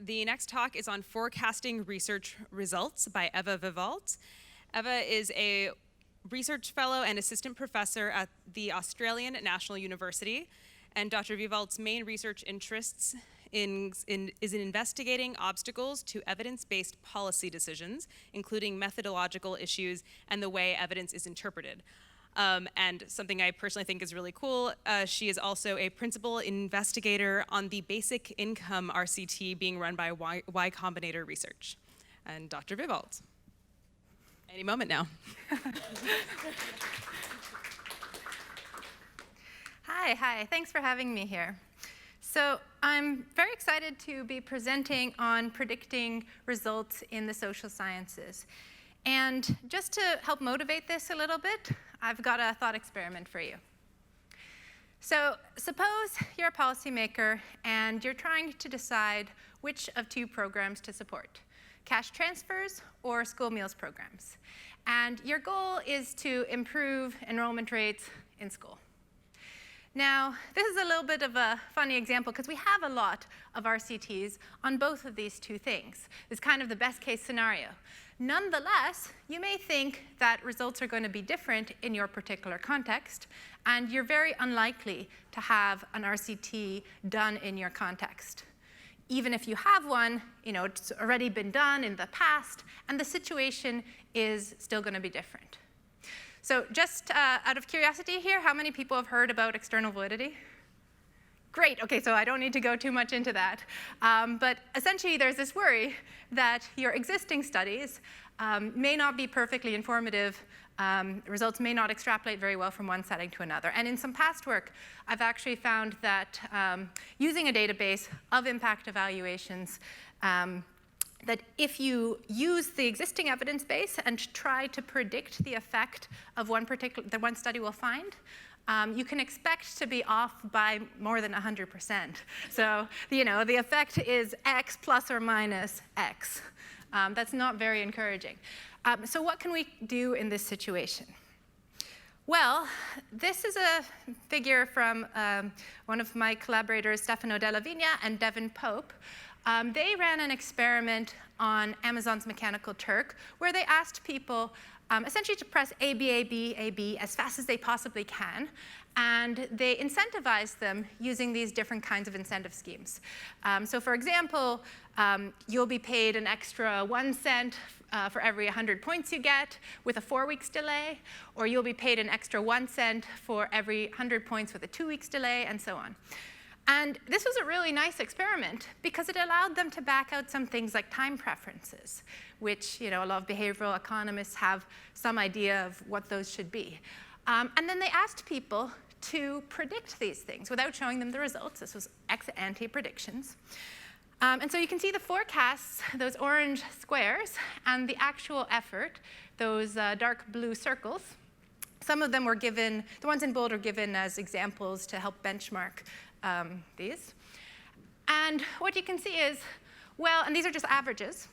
The next talk is on forecasting research results by Eva Vivalt. Eva is a research fellow and assistant professor at the Australian National University, and Dr. Vivalt's main research interests is in investigating obstacles to evidence-based policy decisions, including methodological issues and the way evidence is interpreted. And something I personally think is really cool, she is also a principal investigator on the basic income RCT being run by Y Combinator Research. And Dr. Vivalt, any moment now. Hi, thanks for having me here. So I'm very excited to be presenting on predicting results in the social sciences. And just to help motivate this a little bit, I've got a thought experiment for you. So suppose you're a policymaker and you're trying to decide which of two programs to support, cash transfers or school meals programs. And your goal is to improve enrollment rates in school. Now, this is a little bit of a funny example because we have a lot of RCTs on both of these two things. It's kind of the best case scenario. Nonetheless, you may think that results are going to be different in your particular context, and you're very unlikely to have an RCT done in your context. Even if you have one, it's already been done in the past, and the situation is still going to be different. So just out of curiosity here, how many people have heard about external validity? Great, okay, so I don't need to go too much into that. But essentially, there's this worry that your existing studies may not be perfectly informative. Results may not extrapolate very well from one setting to another. And in some past work, I've actually found that using a database of impact evaluations, that if you use the existing evidence base and try to predict the effect of that one study will find, you can expect to be off by more than 100%. So, the effect is X plus or minus X. That's not very encouraging. So what can we do in this situation? Well, this is a figure from one of my collaborators, Stefano Della Vigna and Devin Pope. They ran an experiment on Amazon's Mechanical Turk where they asked people essentially to press A, B, A, B, A, B as fast as they possibly can. And they incentivized them using these different kinds of incentive schemes. So for example, you'll be paid an extra 1 cent for every 100 points you get with a 4 weeks delay, or you'll be paid an extra 1 cent for every 100 points with a 2 weeks delay, and so on. And this was a really nice experiment because it allowed them to back out some things like time preferences, which a lot of behavioral economists have some idea of what those should be. And then they asked people to predict these things without showing them the results. This was ex ante predictions. And so you can see the forecasts, those orange squares, and the actual effort, those dark blue circles. Some of them were given, the ones in bold are given as examples to help benchmark these. And what you can see is, well, and these are just averages,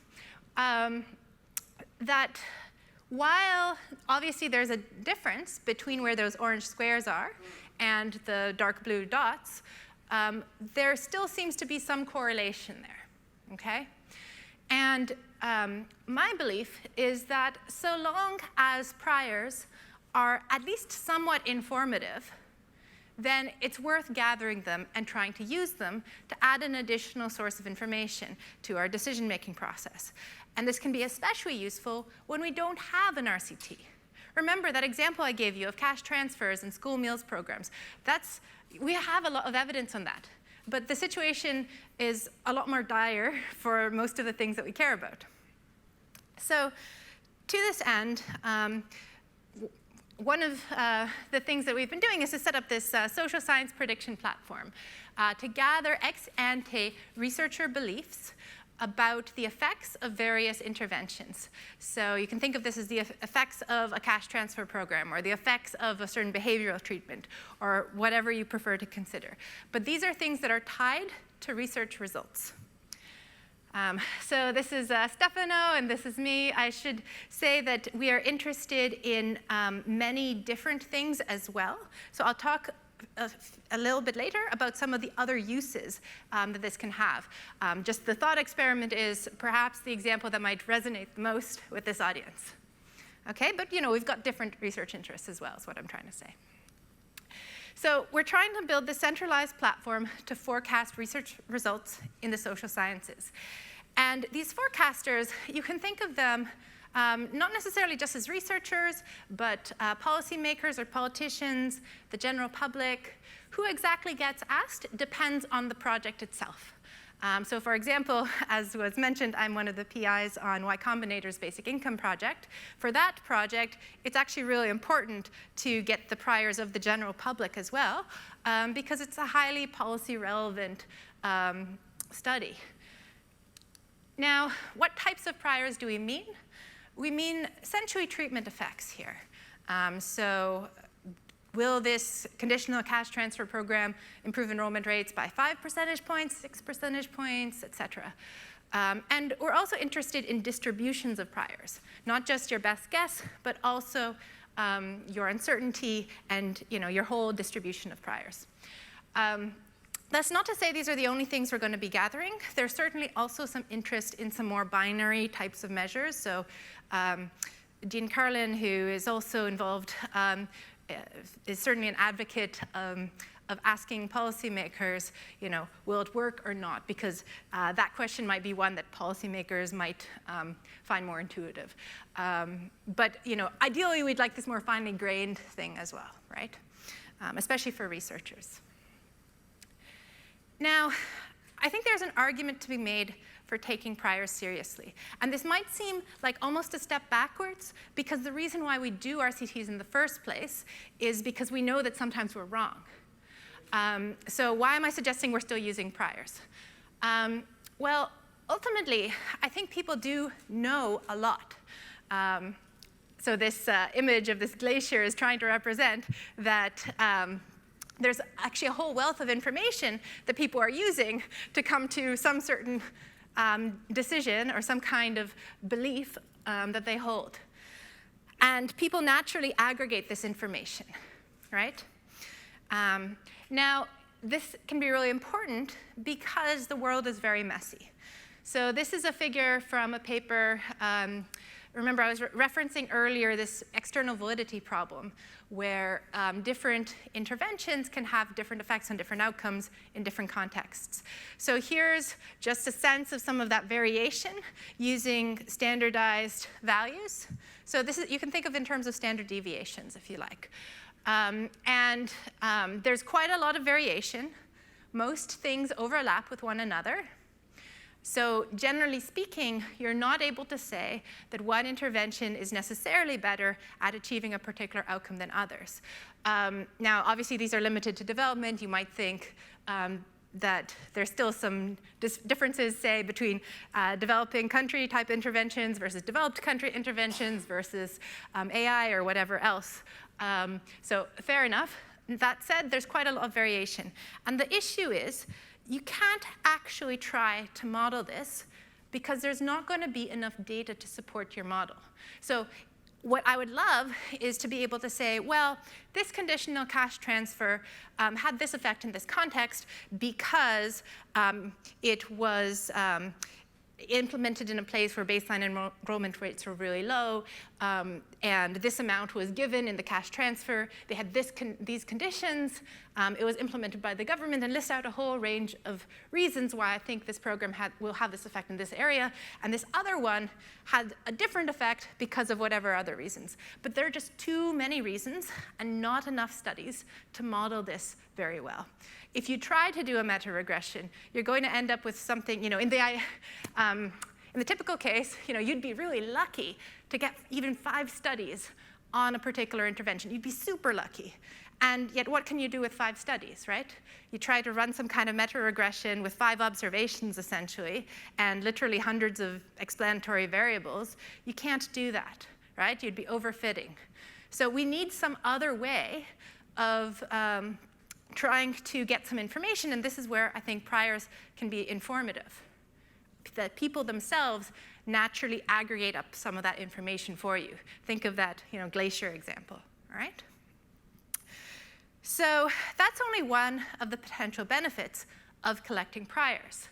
that while obviously there's a difference between where those orange squares are and the dark blue dots, there still seems to be some correlation there, okay? And my belief is that so long as priors are at least somewhat informative, then it's worth gathering them and trying to use them to add an additional source of information to our decision-making process. And this can be especially useful when we don't have an RCT. Remember that example I gave you of cash transfers and school meals programs. We have a lot of evidence on that. But the situation is a lot more dire for most of the things that we care about. So to this end, one of the things that we've been doing is to set up this social science prediction platform to gather ex ante researcher beliefs about the effects of various interventions. So you can think of this as the effects of a cash transfer program or the effects of a certain behavioral treatment or whatever you prefer to consider. But these are things that are tied to research results. So this is Stefano, and this is me. I should say that we are interested in many different things as well. So I'll talk a little bit later about some of the other uses that this can have. Just the thought experiment is perhaps the example that might resonate the most with this audience. Okay, but we've got different research interests as well, is what I'm trying to say. So we're trying to build the centralized platform to forecast research results in the social sciences. And these forecasters, you can think of them not necessarily just as researchers, but policymakers or politicians, the general public. Who exactly gets asked depends on the project itself. So for example, as was mentioned, I'm one of the PIs on Y Combinator's Basic Income Project. For that project, it's actually really important to get the priors of the general public as well, because it's a highly policy-relevant study. Now, what types of priors do we mean? We mean essentially treatment effects here. So will this conditional cash transfer program improve enrollment rates by 5 percentage points, 6 percentage points, et cetera? And we're also interested in distributions of priors, not just your best guess, but also your uncertainty and your whole distribution of priors. That's not to say these are the only things we're going to be gathering. There's certainly also some interest in some more binary types of measures. So Dean Carlin, who is also involved, is certainly an advocate of asking policymakers, will it work or not? Because that question might be one that policymakers might find more intuitive. But ideally, we'd like this more finely grained thing as well, right? Especially for researchers. Now, I think there's an argument to be made for taking priors seriously. And this might seem like almost a step backwards, because the reason why we do RCTs in the first place is because we know that sometimes we're wrong. So why am I suggesting we're still using priors? Well, ultimately, I think people do know a lot. So this image of this glacier is trying to represent that there's actually a whole wealth of information that people are using to come to some certain decision or some kind of belief that they hold. And people naturally aggregate this information, right? Now, this can be really important because the world is very messy. So this is a figure from a paper. Remember, I was referencing earlier this external validity problem, where different interventions can have different effects on different outcomes in different contexts. So here's just a sense of some of that variation using standardized values. So this is, you can think of in terms of standard deviations, if you like. There's quite a lot of variation. Most things overlap with one another. So generally speaking, you're not able to say that one intervention is necessarily better at achieving a particular outcome than others. Now, obviously, these are limited to development. You might think that there's still some differences, say, between developing country type interventions versus developed country interventions versus AI or whatever else. So fair enough. That said, there's quite a lot of variation. And the issue is, you can't actually try to model this because there's not going to be enough data to support your model. So what I would love is to be able to say, well, this conditional cash transfer had this effect in this context because it was implemented in a place where baseline enrollment rates were really low, and this amount was given in the cash transfer. They had these conditions. It was implemented by the government, and list out a whole range of reasons why I think this program will have this effect in this area, and this other one had a different effect because of whatever other reasons. But there are just too many reasons and not enough studies to model this very well. If you try to do a meta-regression, you're going to end up with something, in the typical case, you'd be really lucky to get even 5 studies on a particular intervention. You'd be super lucky. And yet, what can you do with 5 studies, right? You try to run some kind of meta-regression with 5 observations, essentially, and literally hundreds of explanatory variables. You can't do that, right? You'd be overfitting. So we need some other way of trying to get some information, and this is where I think priors can be informative. That people themselves naturally aggregate up some of that information for you. Think of that glacier example, all right? So that's only one of the potential benefits of collecting priors.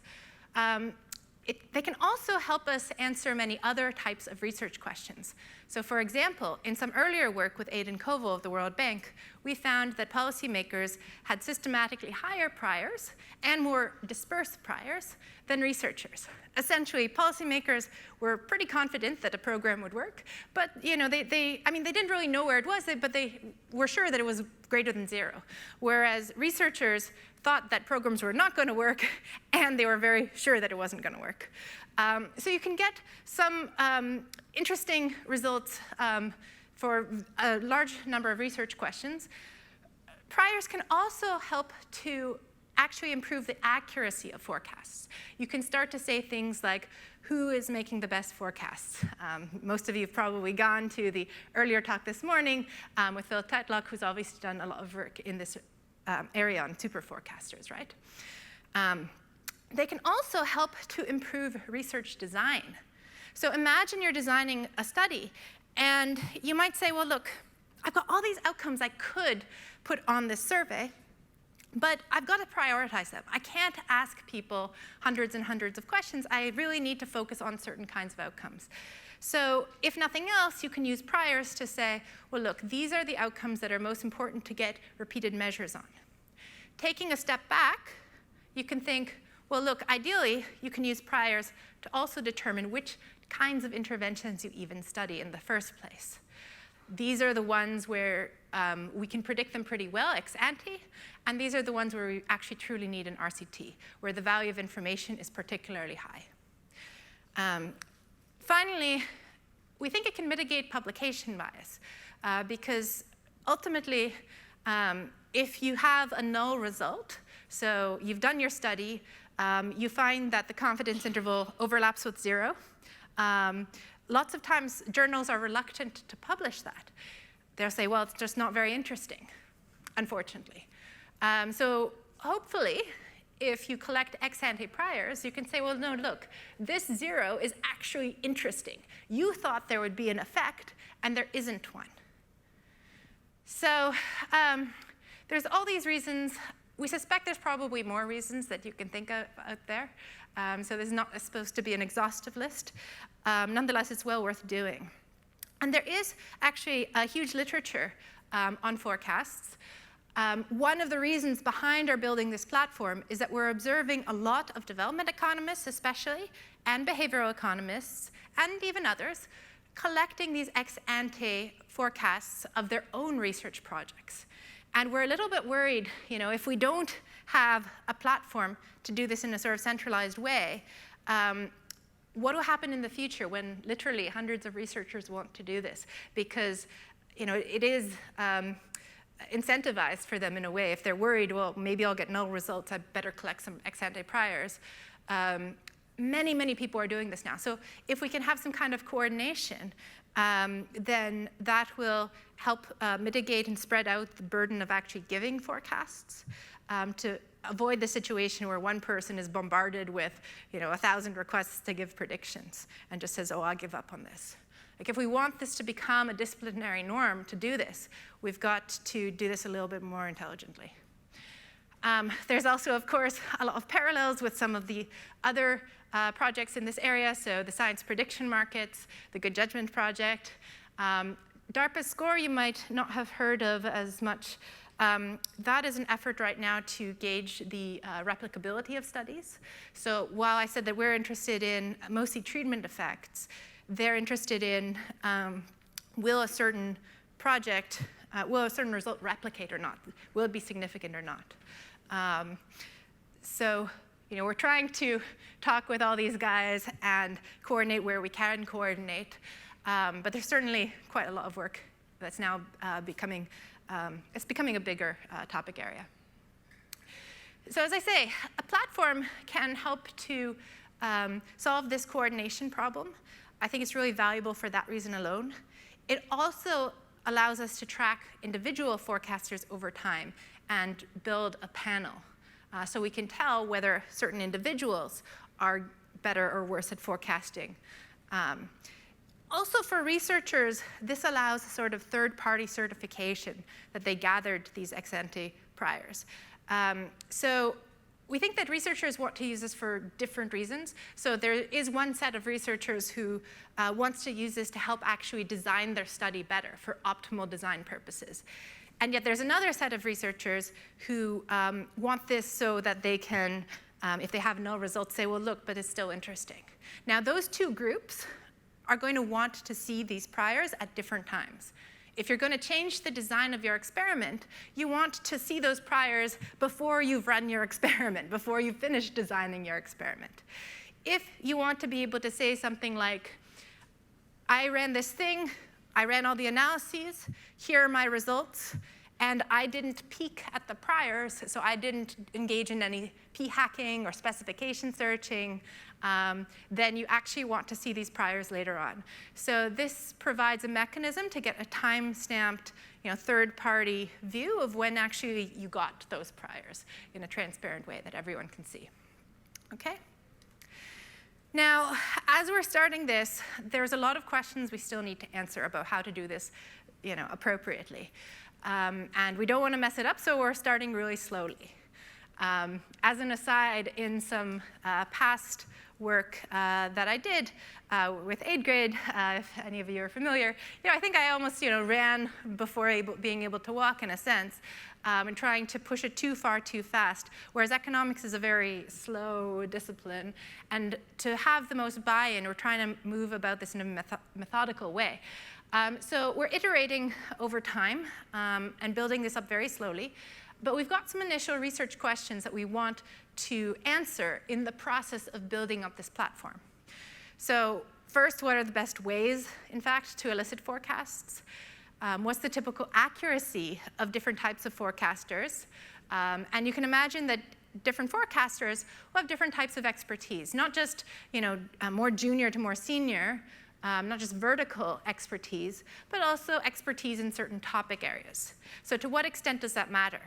They can also help us answer many other types of research questions. So for example, in some earlier work with Aidan Koval of the World Bank, we found that policymakers had systematically higher priors and more dispersed priors than researchers. Essentially, policymakers were pretty confident that a program would work, but they didn't really know where it was, but they were sure that it was greater than 0. Whereas researchers thought that programs were not going to work, and they were very sure that it wasn't going to work. So you can get some interesting results for a large number of research questions. Priors can also help to actually improve the accuracy of forecasts. You can start to say things like, who is making the best forecasts? Most of you have probably gone to the earlier talk this morning with Phil Tetlock, who's obviously done a lot of work in this area on super forecasters, right? They can also help to improve research design. So imagine you're designing a study, and you might say, well, look, I've got all these outcomes I could put on this survey, but I've got to prioritize them. I can't ask people hundreds and hundreds of questions. I really need to focus on certain kinds of outcomes. So if nothing else, you can use priors to say, well, look, these are the outcomes that are most important to get repeated measures on. Taking a step back, you can think, well, look, ideally, you can use priors to also determine which kinds of interventions you even study in the first place. These are the ones where we can predict them pretty well ex ante, and these are the ones where we actually truly need an RCT, where the value of information is particularly high. Finally, we think it can mitigate publication bias, because ultimately, if you have a null result, so you've done your study, you find that the confidence interval overlaps with 0. Lots of times, journals are reluctant to publish that. They'll say, well, it's just not very interesting, unfortunately. So hopefully, if you collect ex ante priors, you can say, well, no, look, this 0 is actually interesting. You thought there would be an effect, and there isn't one. So there's all these reasons. We suspect there's probably more reasons that you can think of out there. So this is not supposed to be an exhaustive list. Nonetheless, it's well worth doing. And there is actually a huge literature on forecasts. One of the reasons behind our building this platform is that we're observing a lot of development economists, especially, and behavioral economists, and even others, collecting these ex ante forecasts of their own research projects. And we're a little bit worried, if we don't have a platform to do this in a sort of centralized way, what will happen in the future when literally hundreds of researchers want to do this? Because it is incentivized for them in a way. If they're worried, well, maybe I'll get null results, I better collect some ex ante priors. Many, many people are doing this now. So if we can have some kind of coordination, then that will help mitigate and spread out the burden of actually giving forecasts to avoid the situation where one person is bombarded with 1,000 requests to give predictions and just says, oh, I'll give up on this. Like, if we want this to become a disciplinary norm to do this, we've got to do this a little bit more intelligently. There's also, of course, a lot of parallels with some of the other projects in this area, so the science prediction markets, the Good Judgment Project. DARPA's SCORE you might not have heard of as much. That is an effort right now to gauge the replicability of studies. So while I said that we're interested in mostly treatment effects, they're interested in will a certain project, will a certain result replicate or not? Will it be significant or not? So we're trying to talk with all these guys and coordinate where we can coordinate. But there's certainly quite a lot of work that's now becoming a bigger topic area. So as I say, a platform can help to solve this coordination problem. I think it's really valuable for that reason alone. It also allows us to track individual forecasters over time and build a panel. So we can tell whether certain individuals are better or worse at forecasting. Also for researchers, this allows a sort of third-party certification that they gathered these ex-ante priors. So we think that researchers want to use this for different reasons. So there is one set of researchers who wants to use this to help actually design their study better for optimal design purposes. And yet there's another set of researchers who want this so that they can, if they have null results, say, well, look, but it's still interesting. Now, those two groups are going to want to see these priors at different times. If you're going to change the design of your experiment, you want to see those priors before you've run your experiment, before you've finished designing your experiment. If you want to be able to say something like, I ran this thing, I ran all the analyses, here are my results, and I didn't peek at the priors, so I didn't engage in any p-hacking or specification searching, then you actually want to see these priors later on. So this provides a mechanism to get a time-stamped, third-party view of when actually you got those priors in a transparent way that everyone can see. Okay? Now, as we're starting this, there's a lot of questions we still need to answer about how to do this appropriately. And we don't want to mess it up, so we're starting really slowly. As an aside, in some past work that I did with 8th grade, if any of you are familiar, I think I almost ran before being able to walk in a sense, and trying to push it too far too fast, whereas economics is a very slow discipline. And to have the most buy-in, we're trying to move about this in a methodical way. So we're iterating over time and building this up very slowly. But we've got some initial research questions that we want to answer in the process of building up this platform. So first, what are the best ways, in fact, to elicit forecasts? What's the typical accuracy of different types of forecasters? And you can imagine that different forecasters will have different types of expertise, not just more junior to more senior, not just vertical expertise, but also expertise in certain topic areas. So to what extent does that matter?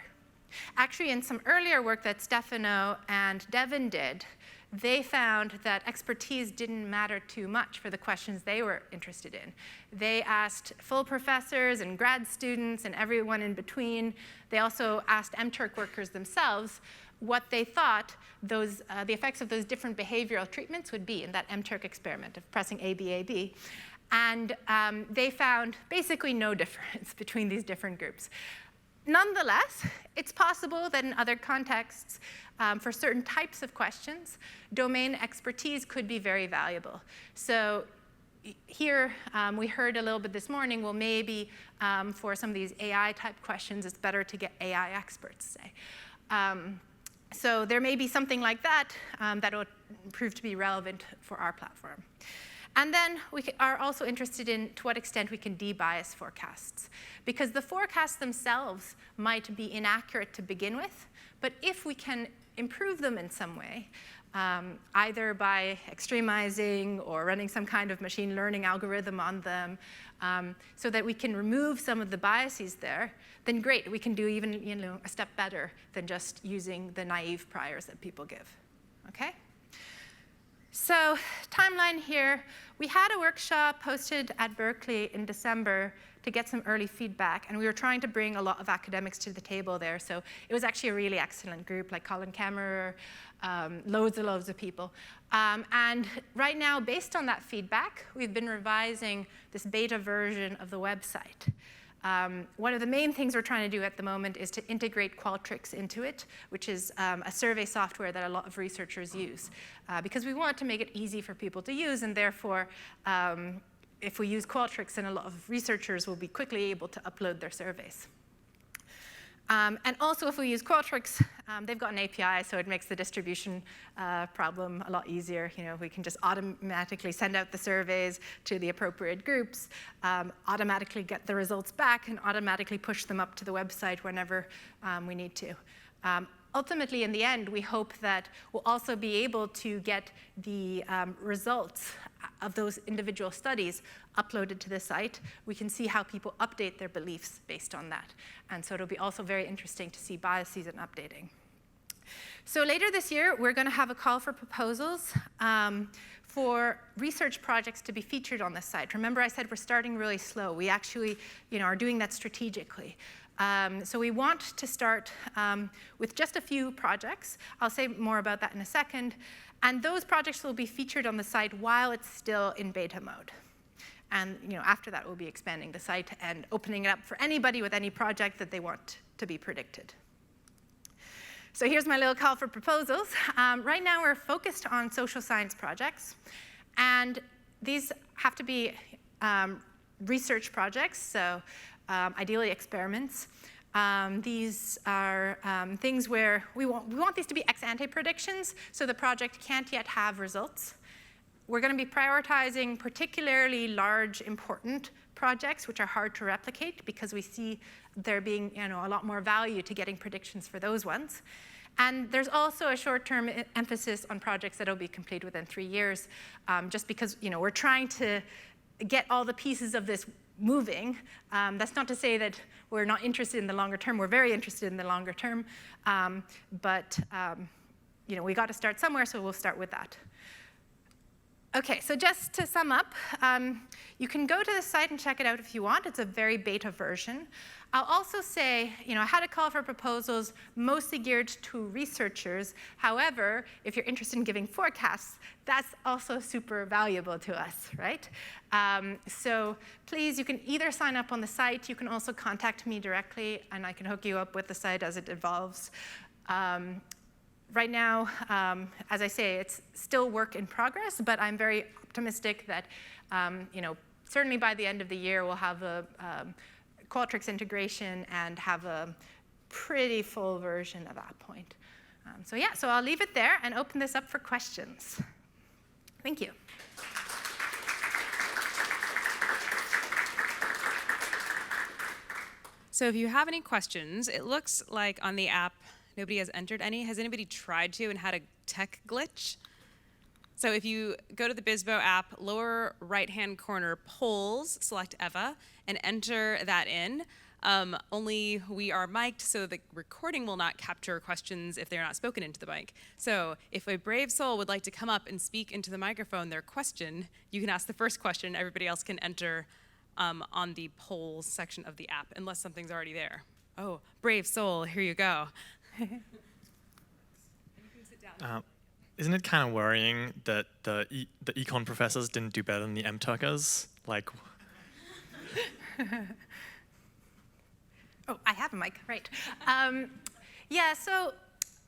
Actually, in some earlier work that Stefano and Devin did, they found that expertise didn't matter too much for the questions they were interested in. They asked full professors and grad students and everyone in between. They also asked MTurk workers themselves what they thought the effects of those different behavioral treatments would be in that MTurk experiment of pressing A, B, A, B. And they found basically no difference between these different groups. Nonetheless, it's possible that in other contexts, for certain types of questions, domain expertise could be very valuable. So here, we heard a little bit this morning, well, maybe for some of these AI-type questions, it's better to get AI experts, say. So there may be something like that that will prove to be relevant for our platform. And then we are also interested in to what extent we can debias forecasts. Because the forecasts themselves might be inaccurate to begin with, but if we can improve them in some way, either by extremizing or running some kind of machine learning algorithm on them, so that we can remove some of the biases there, then great, we can do even a step better than just using the naive priors that people give. Okay? So timeline here, we had a workshop hosted at Berkeley in December to get some early feedback, and we were trying to bring a lot of academics to the table there. So it was actually a really excellent group, like Colin Kammerer, loads of people. And right now, based on that feedback, we've been revising this beta version of the website. One of the main things we're trying to do at the moment is to integrate Qualtrics into it, which is a survey software that a lot of researchers use, because we want to make it easy for people to use, and therefore, if we use Qualtrics, then a lot of researchers will be quickly able to upload their surveys. And also, if we use Qualtrics, they've got an API, so it makes the distribution problem a lot easier. We can just automatically send out the surveys to the appropriate groups, automatically get the results back, and automatically push them up to the website whenever we need to. Ultimately, in the end, we hope that we'll also be able to get the results of those individual studies uploaded to the site. We can see how people update their beliefs based on that. And so it'll be also very interesting to see biases in updating. So later this year, we're going to have a call for proposals for research projects to be featured on this site. Remember, I said we're starting really slow. We actually, are doing that strategically. So we want to start with just a few projects. I'll say more about that in a second. And those projects will be featured on the site while it's still in beta mode. And after that, we'll be expanding the site and opening it up for anybody with any project that they want to be predicted. So here's my little call for proposals. Right now, we're focused on social science projects. And these have to be research projects, so ideally experiments. These are things where we want these to be ex-ante predictions, so the project can't yet have results. We're going to be prioritizing particularly large, important projects, which are hard to replicate, because we see there being a lot more value to getting predictions for those ones. And there's also a short-term emphasis on projects that will be complete within 3 years, just because we're trying to get all the pieces of this moving. That's not to say that we're not interested in the longer term. We're very interested in the longer term. But we got to start somewhere, so we'll start with that. OK, so just to sum up, you can go to the site and check it out if you want. It's a very beta version. I'll also say, I had a call for proposals mostly geared to researchers. However, if you're interested in giving forecasts, that's also super valuable to us, right? So please, you can either sign up on the site. You can also contact me directly, and I can hook you up with the site as it evolves. Right now, as I say, it's still work in progress, but I'm very optimistic that, certainly by the end of the year, we'll have a Qualtrics integration and have a pretty full version at that point. So I'll leave it there and open this up for questions. Thank you. So if you have any questions, it looks like on the app, nobody has entered any. Has anybody tried to and had a tech glitch? So if you go to the BizBo app, lower right-hand corner, polls, select Eva, and enter that in. Only we are mic'd, so the recording will not capture questions if they're not spoken into the mic. So if a brave soul would like to come up and speak into the microphone their question, you can ask the first question. Everybody else can enter on the polls section of the app, unless something's already there. Oh, brave soul, here you go. Isn't it kind of worrying that the econ professors didn't do better than the MTurkers? Like, oh, I have a mic, right. Yeah, so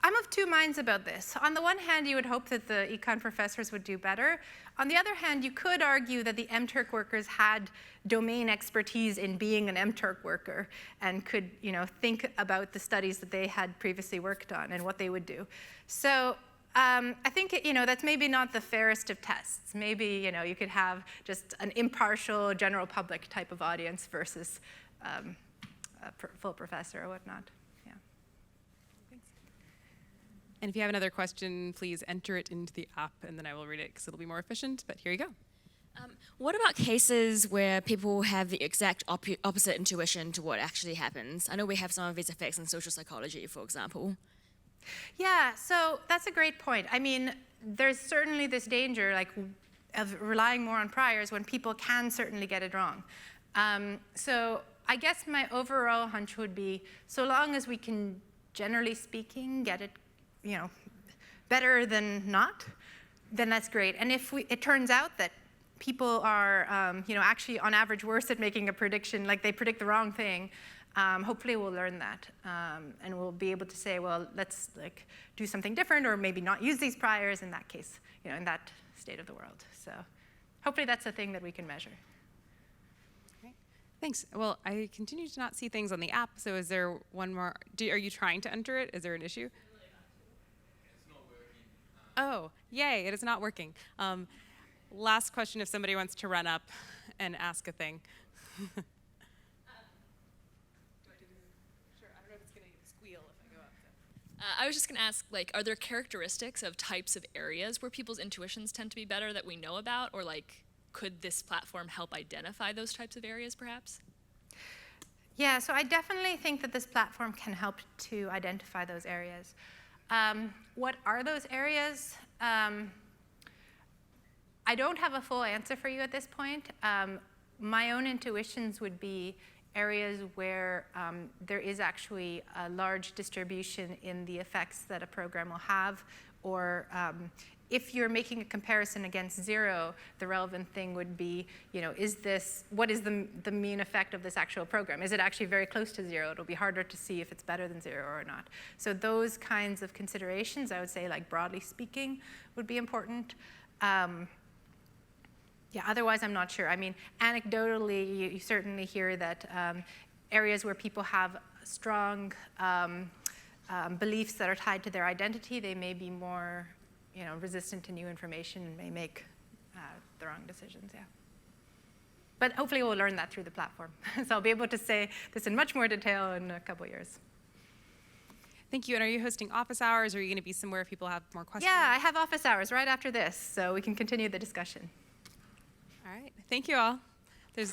I'm of two minds about this. On the one hand, you would hope that the econ professors would do better. On the other hand, you could argue that the MTurk workers had domain expertise in being an MTurk worker and could, think about the studies that they had previously worked on and what they would do. So I think, that's maybe not the fairest of tests. Maybe, you could have just an impartial general public type of audience versus a full professor or whatnot. Yeah. Thanks. And if you have another question, please enter it into the app, and then I will read it because it'll be more efficient. But here you go. What about cases where people have the exact opposite intuition to what actually happens? I know we have some of these effects in social psychology, for example. Yeah, so that's a great point. I mean, there's certainly this danger, of relying more on priors when people can certainly get it wrong. So I guess my overall hunch would be, so long as we can, generally speaking, get it, better than not, then that's great. And if it turns out that people are, actually on average worse at making a prediction, like they predict the wrong thing, hopefully we'll learn that, and we'll be able to say, well, let's do something different, or maybe not use these priors in that case, in that state of the world. So hopefully that's a thing that we can measure. Okay. Thanks. Well, I continue to not see things on the app. So is there one more? Are you trying to enter it? Is there an issue? It's not working. Oh, yay! It is not working. Last question: if somebody wants to run up and ask a thing. I was just going to ask, are there characteristics of types of areas where people's intuitions tend to be better that we know about? Or, could this platform help identify those types of areas, perhaps? Yeah, so I definitely think that this platform can help to identify those areas. What are those areas? I don't have a full answer for you at this point. My own intuitions would be areas where there is actually a large distribution in the effects that a program will have, or if you're making a comparison against zero, the relevant thing would be, what is the mean effect of this actual program? Is it actually very close to zero? It'll be harder to see if it's better than zero or not. So those kinds of considerations, I would say, like broadly speaking, would be important. Otherwise, I'm not sure. I mean, anecdotally, you certainly hear that areas where people have strong beliefs that are tied to their identity, they may be more resistant to new information and may make the wrong decisions, yeah. But hopefully we'll learn that through the platform. So I'll be able to say this in much more detail in a couple years. Thank you. And are you hosting office hours, or are you going to be somewhere if people have more questions? Yeah, I have office hours right after this, so we can continue the discussion. All right. Thank you all. There's